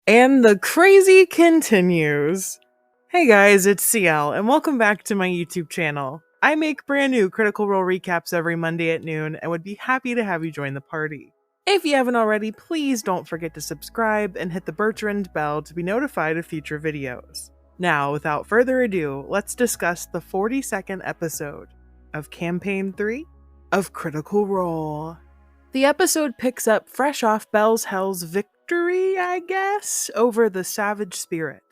And the crazy continues. Hey guys, it's CL, and welcome back to my YouTube channel. I make brand new Critical Role recaps every Monday at noon, and would be happy to have you join the party. If you haven't already, please don't forget to subscribe and hit the Bertrand bell to be notified of future videos. Now, without further ado, let's discuss the 42nd episode of Campaign 3 of Critical Role. The episode picks up fresh off Bell's Hell's victory, I guess, over the Savage Spirit.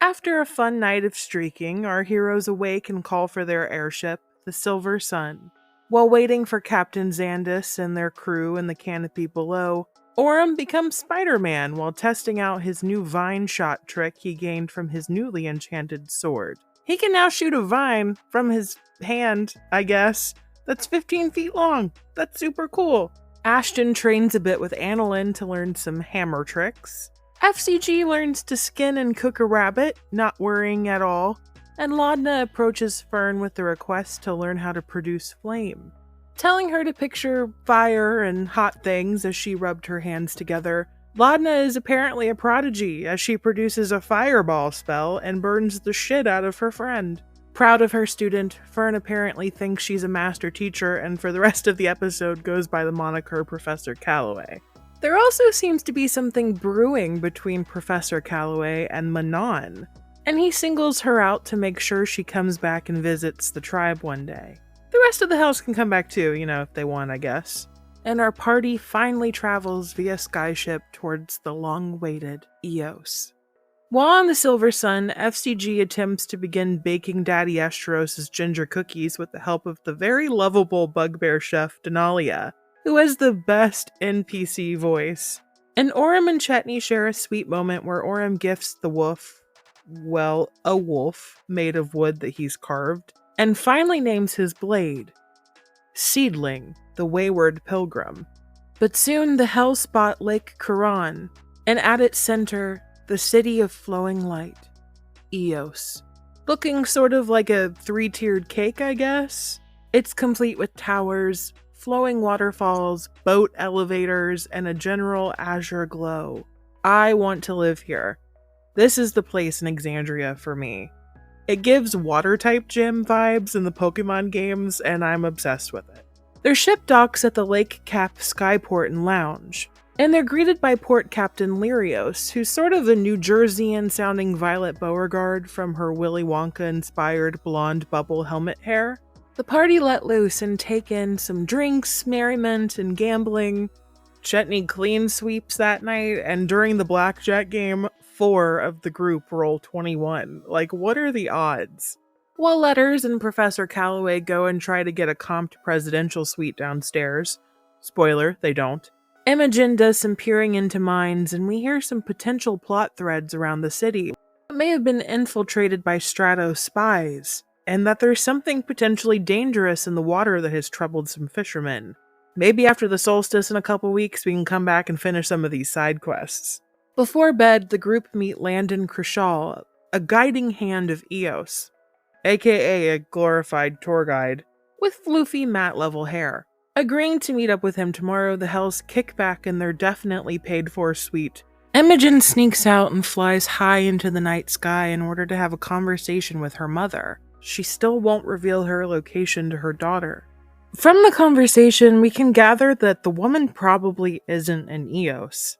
After a fun night of streaking, our heroes awake and call for their airship, the Silver Sun. While waiting for Captain Xandus and their crew in the canopy below, Orem becomes Spider-Man while testing out his new vine shot trick he gained from his newly enchanted sword. He can now shoot a vine from his hand, I guess, that's 15 feet long. That's super cool. Ashton trains a bit with Annalyn to learn some hammer tricks. FCG learns to skin and cook a rabbit, not worrying at all. And Laudna approaches Fern with the request to learn how to produce flame. Telling her to picture fire and hot things as she rubbed her hands together, Laudna is apparently a prodigy as she produces a fireball spell and burns the shit out of her friend. Proud of her student, Fern apparently thinks she's a master teacher and for the rest of the episode goes by the moniker Professor Calloway. There also seems to be something brewing between Professor Calloway and Manon, and he singles her out to make sure she comes back and visits the tribe one day. The rest of the house can come back too, if they want, I guess. And our party finally travels via skyship towards the long-awaited Eos. While on the Silver Sun, FCG attempts to begin baking Daddy Esteros' ginger cookies with the help of the very lovable bugbear chef Denalia, who has the best NPC voice. And Orem and Chetney share a sweet moment where Orem gifts the wolf, a wolf made of wood that he's carved, and finally names his blade Seedling, the Wayward Pilgrim. But soon the hell spot Lake Quran, and at its center, the City of Flowing Light, Eos. Looking sort of like a 3-tiered cake, I guess. It's complete with towers, flowing waterfalls, boat elevators, and a general azure glow. I want to live here. This is the place in Exandria for me. It gives water-type gym vibes in the Pokemon games, and I'm obsessed with it. Their ship docks at the Lake Cap Skyport and Lounge, and they're greeted by Port Captain Lirios, who's sort of a New Jerseyan-sounding Violet Beauregard from her Willy Wonka-inspired blonde bubble helmet hair. The party let loose and take in some drinks, merriment, and gambling. Chetney clean sweeps that night, and during the blackjack game, 4 of the group roll 21. Like, what are the odds? While Letters and Professor Calloway go and try to get a comped presidential suite downstairs. Spoiler, they don't. Imogen does some peering into minds, and we hear some potential plot threads around the city that may have been infiltrated by Stratos spies, and that there's something potentially dangerous in the water that has troubled some fishermen. Maybe after the solstice in a couple weeks, we can come back and finish some of these side quests. Before bed, the group meet Landon Crishall, a guiding hand of Eos, aka a glorified tour guide, with floofy matte-level hair. Agreeing to meet up with him tomorrow, the Hells kick back in their definitely paid-for suite. Imogen sneaks out and flies high into the night sky in order to have a conversation with her mother. She still won't reveal her location to her daughter. From the conversation, we can gather that the woman probably isn't an Eos.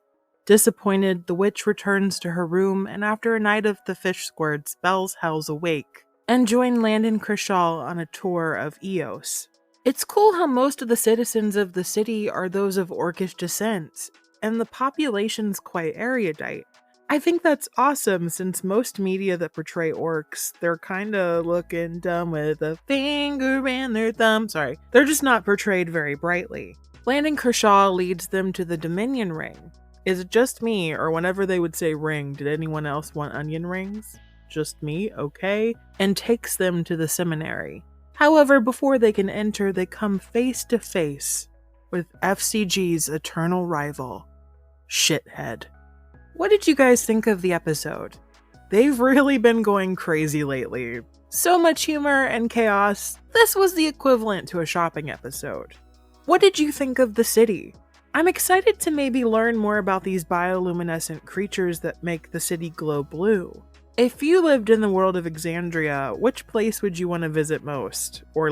Disappointed, the witch returns to her room, and after a night of the fish squirts, Bell's Hells awake, and join Landon Crishall on a tour of Eos. It's cool how most of the citizens of the city are those of Orcish descent, and the population's quite erudite. I think that's awesome since most media that portray orcs, they're kinda looking dumb with a finger and their thumb. Sorry, they're just not portrayed very brightly. Landon Crishall leads them to the Dominion Ring. Is it just me, or whenever they would say ring, did anyone else want onion rings? Just me? Okay. And takes them to the seminary. However, before they can enter, they come face to face with FCG's eternal rival, Shithead. What did you guys think of the episode? They've really been going crazy lately. So much humor and chaos, this was the equivalent to a shopping episode. What did you think of the city? I'm excited to maybe learn more about these bioluminescent creatures that make the city glow blue. If you lived in the world of Exandria, which place would you want to visit most? Or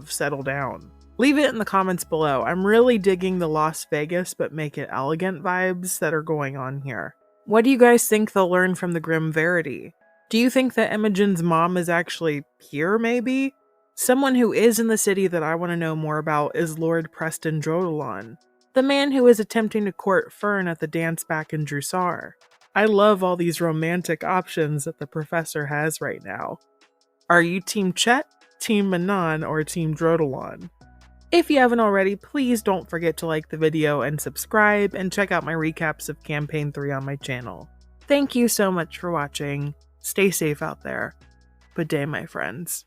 settle down? Leave it in the comments below. I'm really digging the Las Vegas but make it elegant vibes that are going on here. What do you guys think they'll learn from the Grim Verity? Do you think that Imogen's mom is actually here, maybe? Someone who is in the city that I want to know more about is Lord Preston Drodelon, the man who is attempting to court Fern at the dance back in Drusar. I love all these romantic options that the professor has right now. Are you Team Chet, Team Manon, or Team Drodelon? If you haven't already, please don't forget to like the video and subscribe, and check out my recaps of Campaign 3 on my channel. Thank you so much for watching. Stay safe out there. Good day, my friends.